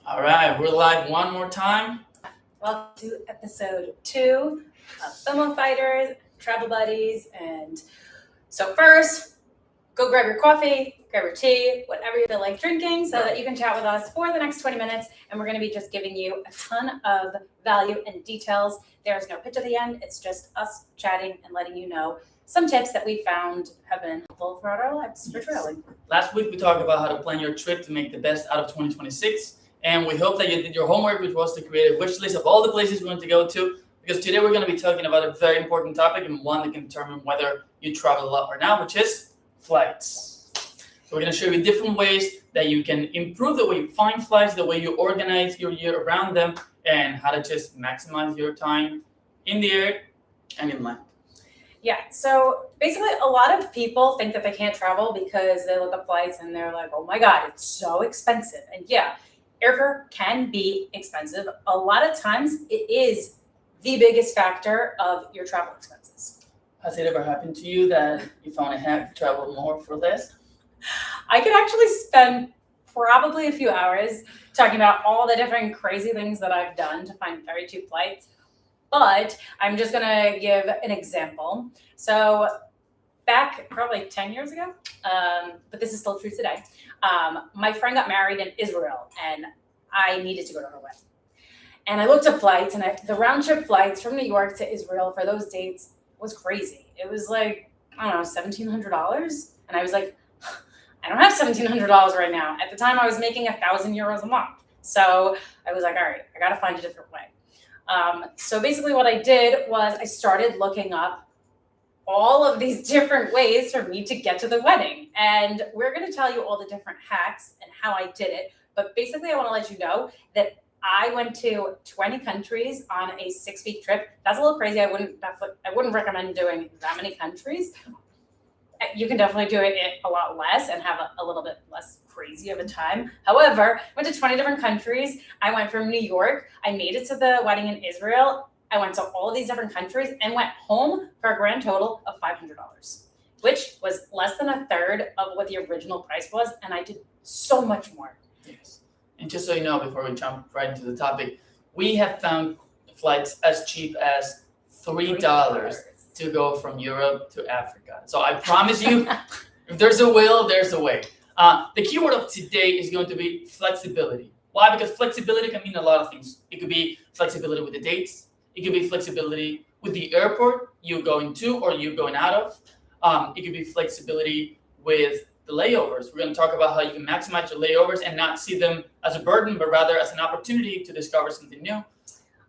All right, we're live one more time. Welcome to episode 2 of FOMO Fighters, Travel Buddies. And so first, go grab your coffee, grab your tea, whatever you feel like drinking so that you can chat with us for the next 20 minutes. And we're going to be just giving you a ton of value and details. There's no pitch at the end. It's just us chatting and letting you know some tips that we found have been helpful throughout our lives for traveling. Last week, we talked about how to plan your trip to make the best out of 2026. And we hope that you did your homework, which was to create a wish list of all the places we want to go to. Because today we're going to be talking about a very important topic and one that can determine whether you travel a lot or not, which is flights. So we're going to show you different ways that you can improve the way you find flights, the way you organize your year around them, and how to just maximize your time in the air and in land. Yeah, so basically a lot of people think that they can't travel because they look up flights and they're like, oh my God, it's so expensive. And yeah, airfare can be expensive. A lot of times it is the biggest factor of your travel expenses. Has it ever happened to you that you found a hack to travel more for less? I could actually spend probably a few hours talking about all the different crazy things that I've done to find very cheap flights. But I'm just going to give an example. So back probably 10 years ago, but this is still true today, my friend got married in Israel and I needed to go to her wedding. And I looked up flights and the round trip flights from New York to Israel for those dates was crazy. It was like, I don't know, $1,700. And I was like, I don't have $1,700 right now. At the time I was making 1,000 euros a month. So I was like, all right, I got to find a different way. So basically what I did was I started looking up all of these different ways for me to get to the wedding. And we're going to tell you all the different hacks and how I did it. But basically I want to let you know that I went to 20 countries on a 6-week trip. That's a little crazy. I wouldn't recommend doing that many countries. You can definitely do it a lot less and have a little bit less crazy of a time. However, I went to 20 different countries. I went from New York. I made it to the wedding in Israel. I went to all of these different countries and went home for a grand total of $500, which was less than a third of what the original price was. And I did so much more. Yes. And just so you know, before we jump right into the topic, we have found flights as cheap as $3 to go from Europe to Africa. So I promise you, if there's a will, there's a way. The keyword of today is going to be flexibility. Why? Because flexibility can mean a lot of things. It could be flexibility with the dates. It could be flexibility with the airport you're going to or you're going out of. It could be flexibility with the layovers. We're going to talk about how you can maximize your layovers and not see them as a burden, but rather as an opportunity to discover something new.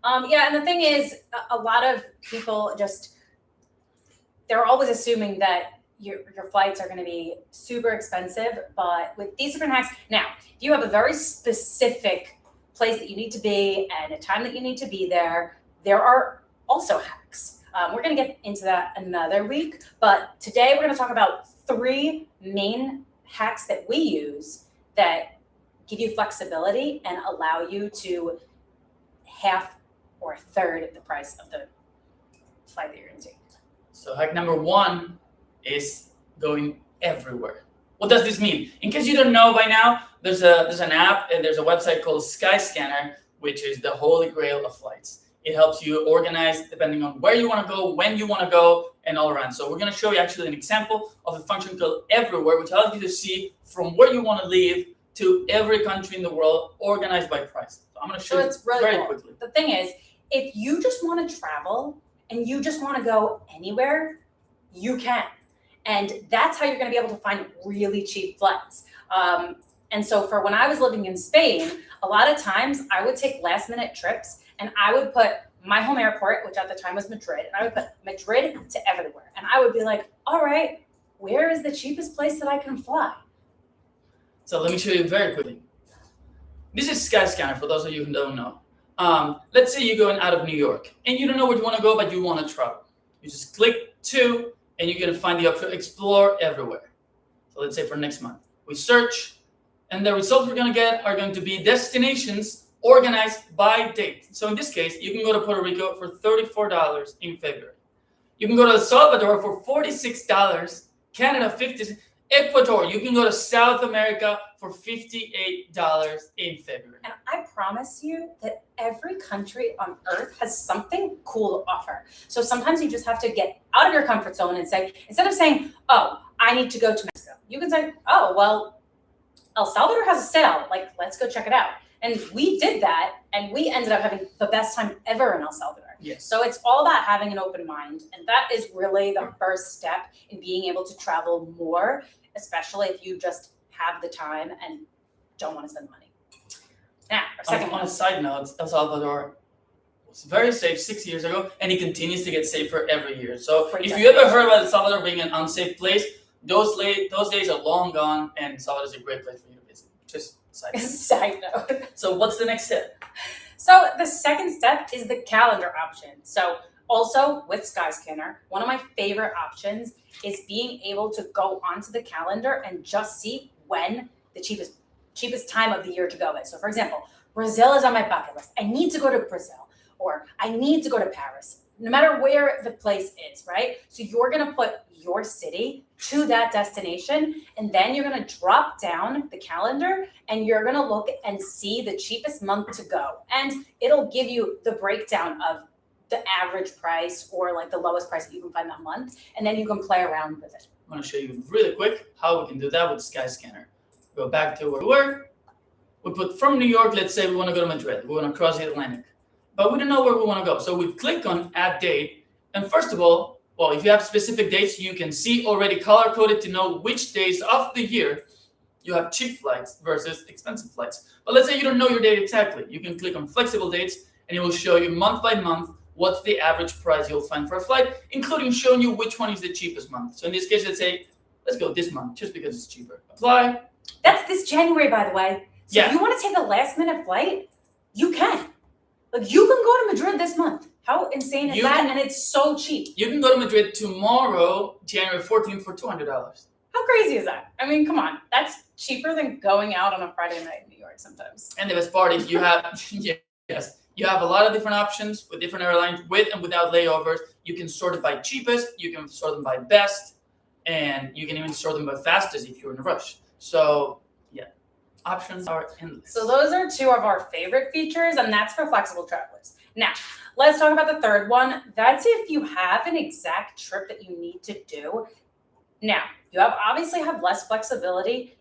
Yeah, and the thing is, a lot of people they're always assuming that your flights are going to be super expensive, but with these different hacks, now, if you have a very specific place that you need to be and a time that you need to be there are also hacks. We're going to get into that another week, but today we're going to talk about 3 main hacks that we use that give you flexibility and allow you to half or a third the price of the flight that you're going to take. So hack number 1 is going everywhere. What does this mean? In case you don't know by now, there's an app and there's a website called Skyscanner, which is the holy grail of flights. It helps you organize depending on where you want to go, when you want to go, and all around. So we're going to show you actually an example of a function called Everywhere, which allows you to see from where you want to leave to every country in the world, organized by price. So I'm going to show you very quickly. The thing is, if you just want to travel and you just want to go anywhere, you can. And that's how you're going to be able to find really cheap flights. And so for when I was living in Spain, a lot of times I would take last minute trips and I would put my home airport, which at the time was Madrid, and I would put Madrid to everywhere. And I would be like, all right, where is the cheapest place that I can fly? So let me show you very quickly. This is Skyscanner for those of you who don't know. Let's say you're going out of New York and you don't know where you want to go, but you want to travel. You just click 2 and you're going to find the option Explore Everywhere. So let's say for next month, we search and the results we're going to get are going to be destinations organized by date. So in this case, you can go to Puerto Rico for $34 in February. You can go to El Salvador for $46, Canada $50, Ecuador, you can go to South America for $58 in February. And I promise you that every country on earth has something cool to offer. So sometimes you just have to get out of your comfort zone and say, instead of saying, oh, I need to go to Mexico, you can say, oh, well, El Salvador has a sale. Like, let's go check it out. And we did that, and we ended up having the best time ever in El Salvador. Yes. So it's all about having an open mind. And that is really the first step in being able to travel more, especially if you just have the time and don't want to spend money. Now, our second On a side note, El Salvador was very safe 6 years ago, and it continues to get safer every year. So Great if you ever heard about El Salvador being an unsafe place, those days are long gone, and El Salvador is a great place for you to visit. Just side note. Side note. So what's the next step? So the second step is the calendar option. So also with Skyscanner, one of my favorite options is being able to go onto the calendar and just see when the cheapest time of the year to go is. So for example, Brazil is on my bucket list. I need to go to Brazil, or I need to go to Paris, no matter where the place is, right? So you're gonna put your city to that destination, and then you're gonna drop down the calendar and you're gonna look and see the cheapest month to go. And it'll give you the breakdown of the average price or like the lowest price that you can find that month, and then you can play around with it. I'm going to show you really quick how we can do that with Skyscanner. Go back to where we were. We put from New York, let's say we want to go to Madrid. We want to cross the Atlantic. But we don't know where we want to go. So we click on add date. And first of all, well, if you have specific dates, you can see already color-coded to know which days of the year you have cheap flights versus expensive flights. But let's say you don't know your date exactly. You can click on flexible dates, and it will show you month by month what's the average price you'll find for a flight, including showing you which one is the cheapest month. So in this case, let's say, let's go this month, just because it's cheaper. Apply. That's this January, by the way. So Yeah. if you want to take a last minute flight, you can. Like, you can go to Madrid this month. How insane is You that? can- And it's so cheap. You can go to Madrid tomorrow, January 14th, for $200. How crazy is that? I mean, come on. That's cheaper than going out on a Friday night in New York sometimes. And the best part is you have, yes, you have a lot of different options with different airlines, with and without layovers. You can sort it by cheapest, you can sort them by best, and you can even sort them by fastest if you're in a rush. So, yeah, options are endless. So those are two of our favorite features, and that's for flexible travelers. Now, let's talk about the third one. That's if you have an exact trip that you need to do. Now, you obviously have less flexibility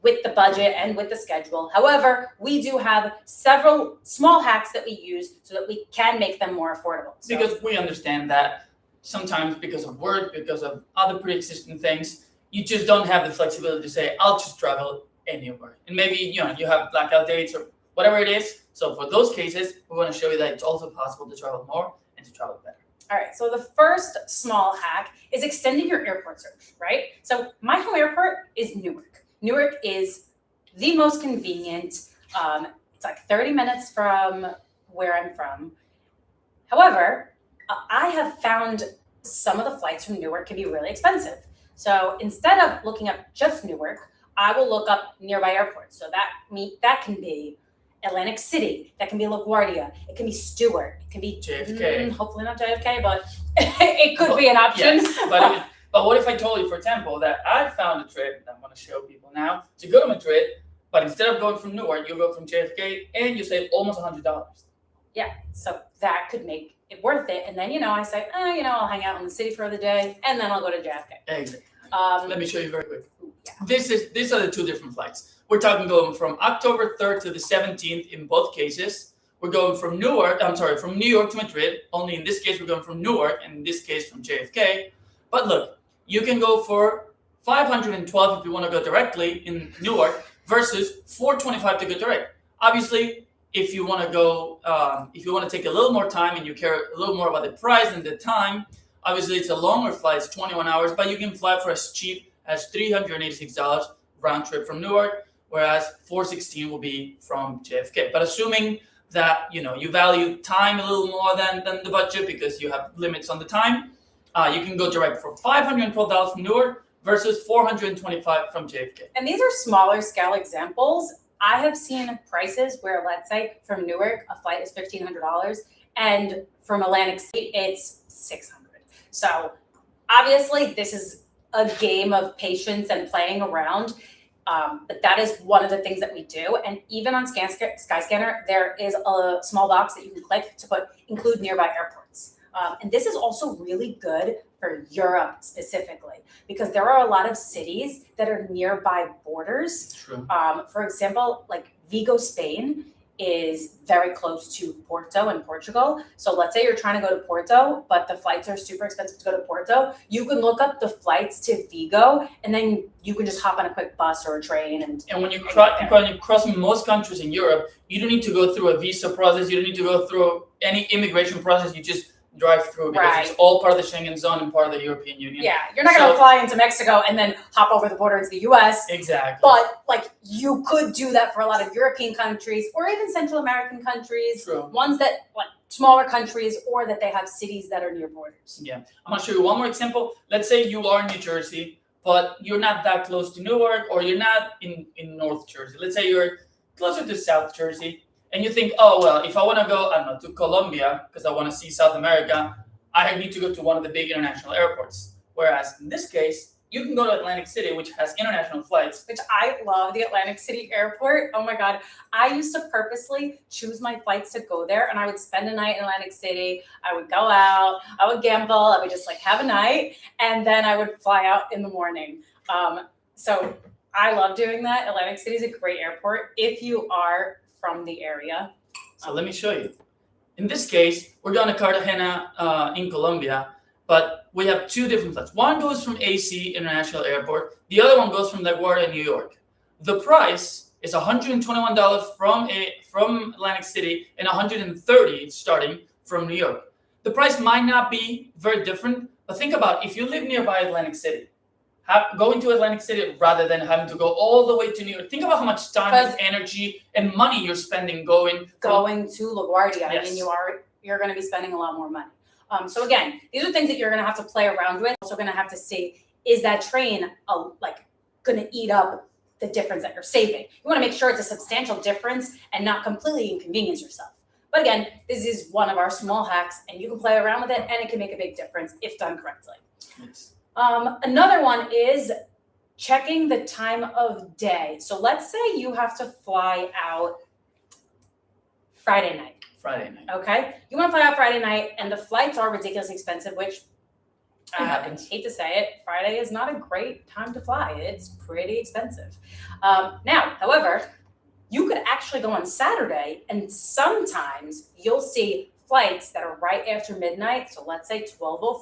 with the budget and with the schedule. However, we do have several small hacks that we use so that we can make them more affordable. So, Because we understand that sometimes because of work, because of other pre-existing things, you just don't have the flexibility to say, I'll just travel anywhere. And maybe, you have blackout dates or whatever it is. So for those cases, we want to show you that it's also possible to travel more and to travel better. all right, so the first small hack is extending your airport search, right? So my home airport is Newark. Newark is the most convenient. It's like 30 minutes from where I'm from. However, I have found some of the flights from Newark can be really expensive. So instead of looking up just Newark, I will look up nearby airports. So that can be Atlantic City, that can be LaGuardia, it can be Stewart, it can be JFK. Hopefully not JFK, but it could be an option. Yes, but what if I told you, for example, that I found a trip that I'm going to show people now to go to Madrid, but instead of going from Newark, you go from JFK and you save almost $100. Yeah, so that could make it worth it. And then, I say, I'll hang out in the city for the day, and then I'll go to JFK. Exactly. Um, Let me show you very quick. yeah. These are the two different flights. We're talking going from October 3rd to the 17th in both cases. We're going from New York to Madrid. Only in this case, we're going from Newark, and in this case, from JFK. But look, you can go for $512 if you want to go directly in Newark versus $425 to go direct. Obviously, if you want to go, if you want to take a little more time and you care a little more about the price and the time, obviously it's a longer flight, it's 21 hours, but you can fly for as cheap as $386 round trip from Newark, whereas $416 will be from JFK. But assuming that you value time a little more than the budget because you have limits on the time, you can go direct for $512 from Newark versus $425 from JFK. And these are smaller scale examples. I have seen prices where, let's say, from Newark, a flight is $1,500, and from Atlantic City, it's $600. So obviously, this is a game of patience and playing around. But that is one of the things that we do. And even on Skyscanner, there is a small box that you can click to include nearby airports. And this is also really good for Europe specifically, because there are a lot of cities that are nearby borders. True. For example, like Vigo, Spain is very close to Porto in Portugal. So let's say you're trying to go to Porto, but the flights are super expensive to go to Porto. You can look up the flights to Vigo, and then you can just hop on a quick bus or a train. And when you cross most countries in Europe, you don't need to go through a visa process. You don't need to go through any immigration process. You just drive through because it's all part of the Schengen zone and part of the European Union. Yeah, you're not going to fly into Mexico and then hop over the border into the U.S. Exactly. But like you could do that for a lot of European countries or even Central American countries. True. Ones that like smaller countries or that they have cities that are near borders. Yeah, I'm gonna show you one more example. Let's say you are in New Jersey, but you're not that close to Newark, or you're not in North Jersey. Let's say you're closer to South Jersey. And you think, oh, well, if I want to go, I don't know, to Colombia because I want to see South America, I need to go to one of the big international airports. Whereas in this case, you can go to Atlantic City, which has international flights. Which I love, the Atlantic City airport. Oh my God. I used to purposely choose my flights to go there, and I would spend a night in Atlantic City. I would go out, I would gamble, I would just like have a night, and then I would fly out in the morning. So I love doing that. Atlantic City is a great airport if you are from the area. So let me show you. In this case, we're going to Cartagena in Colombia, but we have two different flights. One goes from AC International Airport. The other one goes from LaGuardia, New York. The price is $121 from Atlantic City and $130 starting from New York. The price might not be very different, but think about if you live nearby Atlantic City, going to Atlantic City rather than having to go all the way to New York. Think about how much time and energy and money you're spending going to LaGuardia. Yes. I mean, you're going to be spending a lot more money. So again, these are things that you're going to have to play around with. Also going to have to see, is that train going to eat up the difference that you're saving? You want to make sure it's a substantial difference and not completely inconvenience yourself. But again, this is one of our small hacks, and you can play around with it, and it can make a big difference if done correctly. Yes. Another one is checking the time of day. So let's say you have to fly out Friday night. Okay? You want to fly out Friday night, and the flights are ridiculously expensive, which I hate to say it, Friday is not a great time to fly. It's pretty expensive. Now, however, you could actually go on Saturday, and sometimes you'll see flights that are right after midnight. So let's say 12:05,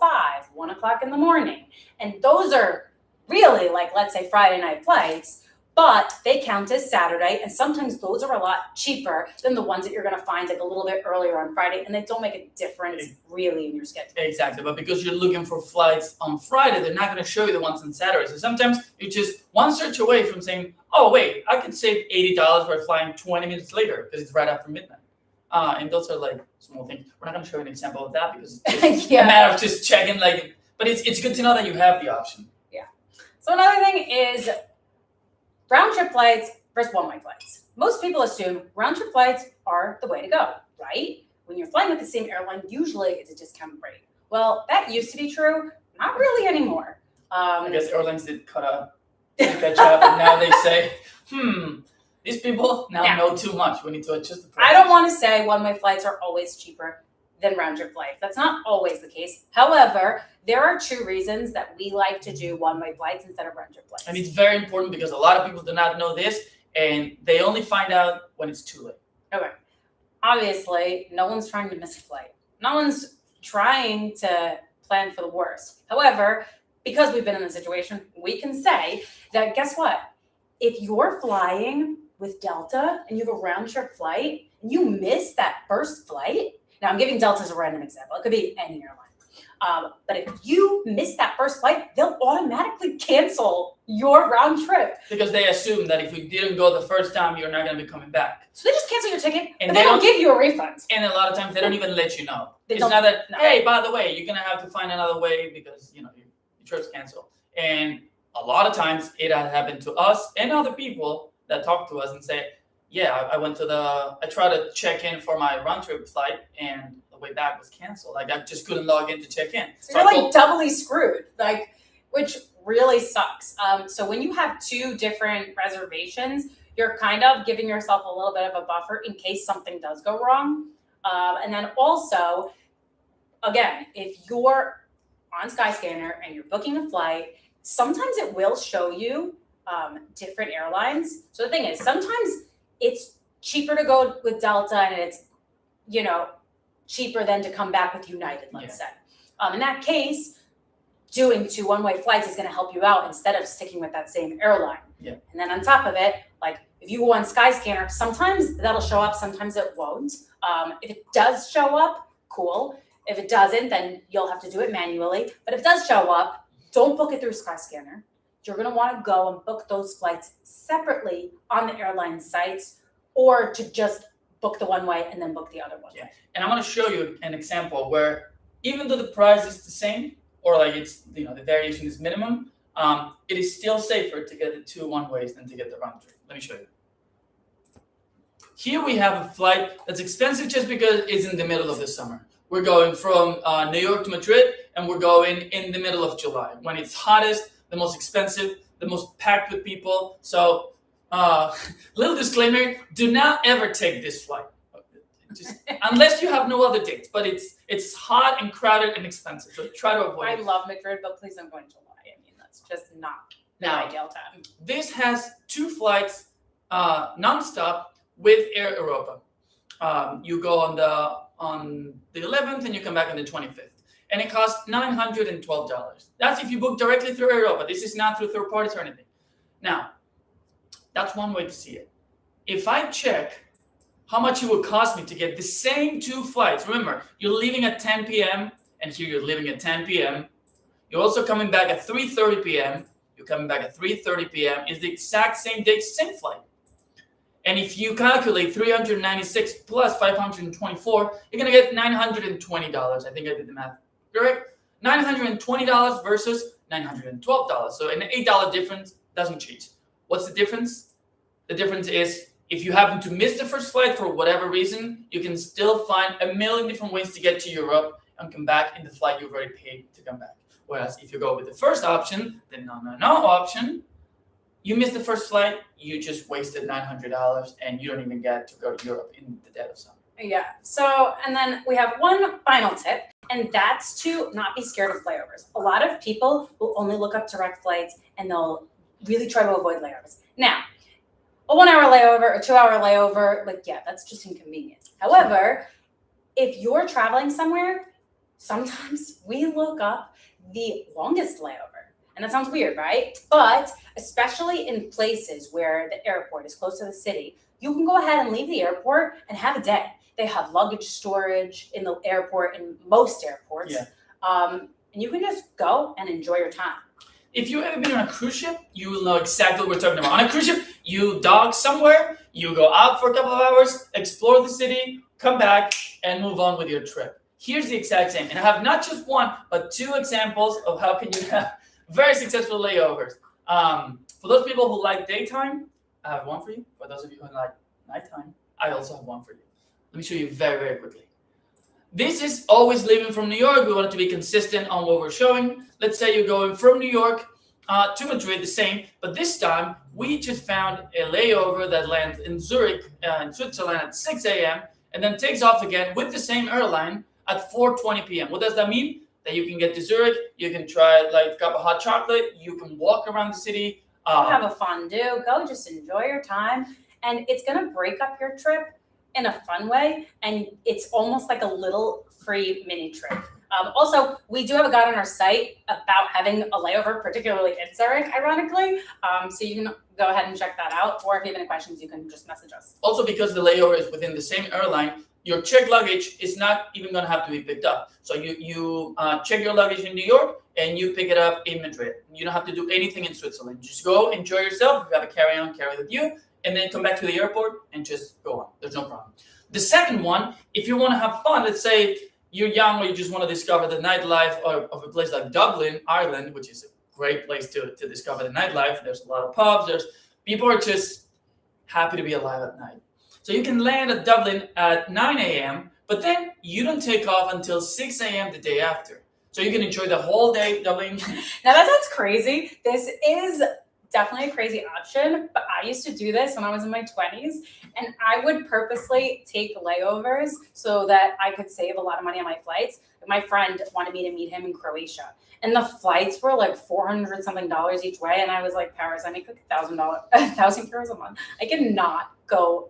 1 o'clock in the morning. And those are really let's say Friday night flights, but they count as Saturday. And sometimes those are a lot cheaper than the ones that you're going to find a little bit earlier on Friday. And they don't make a difference really in your schedule. Exactly. But because you're looking for flights on Friday, they're not going to show you the ones on Saturday. So sometimes you're just one search away from saying, oh, wait, I could save $80 by flying 20 minutes later because it's right after midnight. And those are small things. We're not going to show you an example of that because it's a matter of just checking. But it's good to know that you have the option. Yeah. So another thing is round trip flights versus one-way flights. Most people assume round trip flights are the way to go, right? When you're flying with the same airline, usually it's a discount rate. Well, that used to be true. Not really anymore. I guess airlines did catch up, and now they say, these people now know too much. We need to adjust the price. I don't want to say one-way flights are always cheaper than round-trip flights. That's not always the case. However, there are two reasons that we like to do one-way flights instead of round-trip flights. And it's very important because a lot of people do not know this, and they only find out when it's too late. Okay. Obviously, no one's trying to miss a flight. No one's trying to plan for the worst. However, because we've been in this situation, we can say that, guess what? If you're flying with Delta and you have a round trip flight and you miss that first flight, now I'm giving Delta as a random example. It could be any airline. But if you miss that first flight, they'll automatically cancel your round trip. Because they assume that if you didn't go the first time, you're not going to be coming back. So they just cancel your ticket and they don't give you a refund. And a lot of times they don't even let you know. It's not that, hey, by the way, you're going to have to find another way because, your trip's canceled. And a lot of times it has happened to us and other people that talk to us and say, yeah, I tried to check in for my round trip flight and the way back was canceled. I just couldn't log in to check in. So you're doubly screwed. Which really sucks. So when you have two different reservations, you're kind of giving yourself a little bit of a buffer in case something does go wrong. And then also, again, if you're on Skyscanner and you're booking a flight, sometimes it will show you different airlines. So the thing is, sometimes it's cheaper to go with Delta and it's, cheaper than to come back with United, let's say. In that case, doing 2 one-way flights is going to help you out instead of sticking with that same airline. Yeah. And then on top of it, like if you go on Skyscanner, sometimes that'll show up, sometimes it won't. If it does show up, cool. If it doesn't, then you'll have to do it manually. But if it does show up, don't book it through Skyscanner. You're going to want to go and book those flights separately on the airline sites, or to just book the one way and then book the other one. Yeah. And I'm going to show you an example where even though the price is the same, or like it's, the variation is minimum, it is still safer to get the 2 one-ways than to get the round trip. Let me show you. Here we have a flight that's expensive just because it's in the middle of the summer. We're going from New York to Madrid, and we're going in the middle of July, when it's hottest, the most expensive, the most packed with people. So, little disclaimer, do not ever take this flight. Unless you have no other dates, but it's hot and crowded and expensive, so try to avoid I it. love Madrid, but please don't go in July. I mean, that's just not the ideal time. This has 2 flights nonstop with Air Europa. You go on the 11th and you come back on the 25th. And it costs $912. That's if you book directly through Air Europa. This is not through third parties or anything. Now, that's one way to see it. If I check how much it would cost me to get the same 2 flights, remember, you're leaving at 10 p.m. and here you're leaving at 10 p.m. You're also coming back at 3:30 p.m. You're coming back at 3:30 p.m. It's the exact same date, same flight. And if you calculate 396 plus 524, you're going to get $920. I think I did the math correct. $920 versus $912. So an $8 difference doesn't change. What's the difference? The difference is if you happen to miss the first flight for whatever reason, you can still find a million different ways to get to Europe and come back in the flight you've already paid to come back. Whereas if you go with the first option, the no option, you missed the first flight, you just wasted $900 and you don't even get to go to Europe in the dead of summer. Yeah. So, and then we have one final tip, and that's to not be scared of layovers. A lot of people will only look up direct flights and they'll really try to avoid layovers. Now, a 1 hour layover, a 2 hour layover, that's just inconvenient. However, if you're traveling somewhere, sometimes we look up the longest layover. And that sounds weird, right? But especially in places where the airport is close to the city, you can go ahead and leave the airport and have a day. They have luggage storage in the airport, in most airports. Yeah. And you can just go and enjoy your time. If you've ever been on a cruise ship, you will know exactly what we're talking about. On a cruise ship, you dock somewhere, you go out for a couple of hours, explore the city, come back, and move on with your trip. Here's the exact same. And I have not just one, but 2 examples of how can you have very successful layovers. For those people who like daytime, I have one for you. For those of you who like nighttime, I also have one for you. Let me show you very, very quickly. This is always leaving from New York. We want it to be consistent on what we're showing. Let's say you're going from New York to Madrid, the same. But this time, we just found a layover that lands in Zurich, in Switzerland at 6 a.m. and then takes off again with the same airline at 4:20 p.m. What does that mean? That you can get to Zurich, you can try a cup of hot chocolate, you can walk around the city. Go have a fondue, go just enjoy your time. And it's going to break up your trip in a fun way. And it's almost like a little free mini trip. Also, we do have a guide on our site about having a layover, particularly in Zurich, ironically. So you can go ahead and check that out. Or if you have any questions, you can just message us. Also, because the layover is within the same airline, your checked luggage is not even going to have to be picked up. So you check your luggage in New York and you pick it up in Madrid. You don't have to do anything in Switzerland. Just go, enjoy yourself. If you have a carry-on, carry with you. And then come back to the airport and just go on. There's no problem. The second one, if you want to have fun, let's say you're young or you just want to discover the nightlife of a place like Dublin, Ireland, which is a great place to discover the nightlife. There's a lot of pubs. People are just happy to be alive at night. So you can land at Dublin at 9 a.m., but then you don't take off until 6 a.m. the day after. So you can enjoy the whole day doubling. Now that sounds crazy. This is definitely a crazy option, but I used to do this when I was in my 20s, and I would purposely take layovers so that I could save a lot of money on my flights. My friend wanted me to meet him in Croatia, and the flights were like $400 something each way, and I was like, Paris, I make like €1,000 a month. I cannot go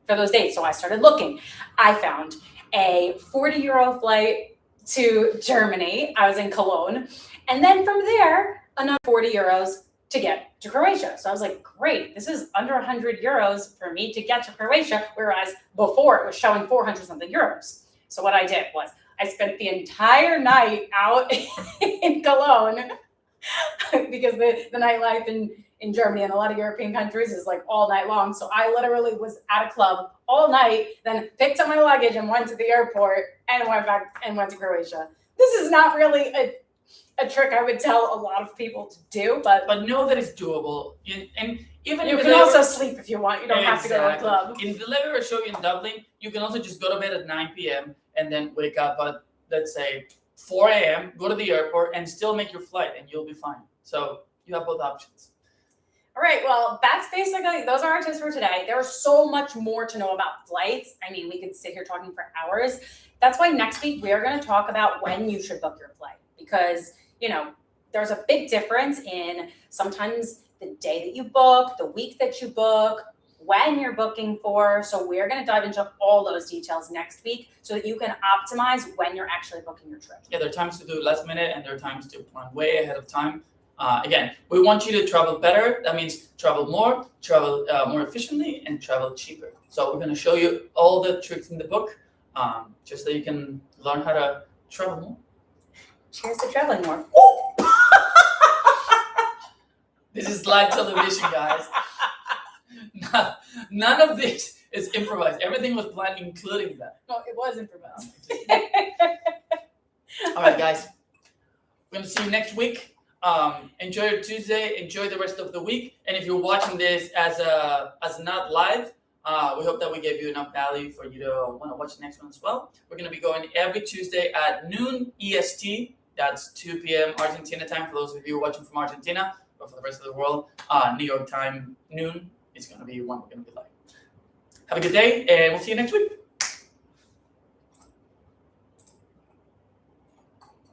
for those dates. So I started looking. I found a €40 flight to Germany. I was in Cologne, and then from there, another €40 to get to Croatia. So I was like, great, this is under €100 for me to get to Croatia, whereas before it was showing 400 something euros. So what I did was I spent the entire night out in Cologne because the nightlife in Germany and a lot of European countries is like all night long. So I literally was at a club all night, then picked up my luggage and went to the airport and went back and went to Croatia. This is not really a trick I would tell a lot of people to do, but know that it's doable. And even you if can also sleep if you want. You don't have to go to a club. In the level I show you in Dublin, you can also just go to bed at 9 p.m. and then wake up at, let's say, 4 a.m., go to the airport, and still make your flight, and you'll be fine. So you have both options. All right, well, that's basically, those are our tips for today. There's so much more to know about flights. I mean, we could sit here talking for hours. That's why next week we're going to talk about when you should book your flight, because, you know, there's a big difference in sometimes the day that you book, the week that you book, when you're booking for. So we're going to dive into all those details next week so that you can optimize when you're actually booking your trip. Yeah, there are times to do it last minute, and there are times to plan way ahead of time. Again, we want you to travel better. That means travel more efficiently, and travel cheaper. So we're going to show you all the tricks in the book, just so you can learn how to travel more. Cheers to traveling more. This is live television, guys. None of this is improvised. Everything was planned, including that. No, it was improvised. All right, guys. We're going to see you next week. Enjoy your Tuesday. Enjoy the rest of the week. And if you're watching this as not live, we hope that we gave you enough value for you to want to watch the next one as well. We're going to be going every Tuesday at noon EST. That's 2 p.m. Argentina time for those of you watching from Argentina. But for the rest of the world, New York time, noon, is going to be when we're going to be live. Have a good day, and we'll see you next week.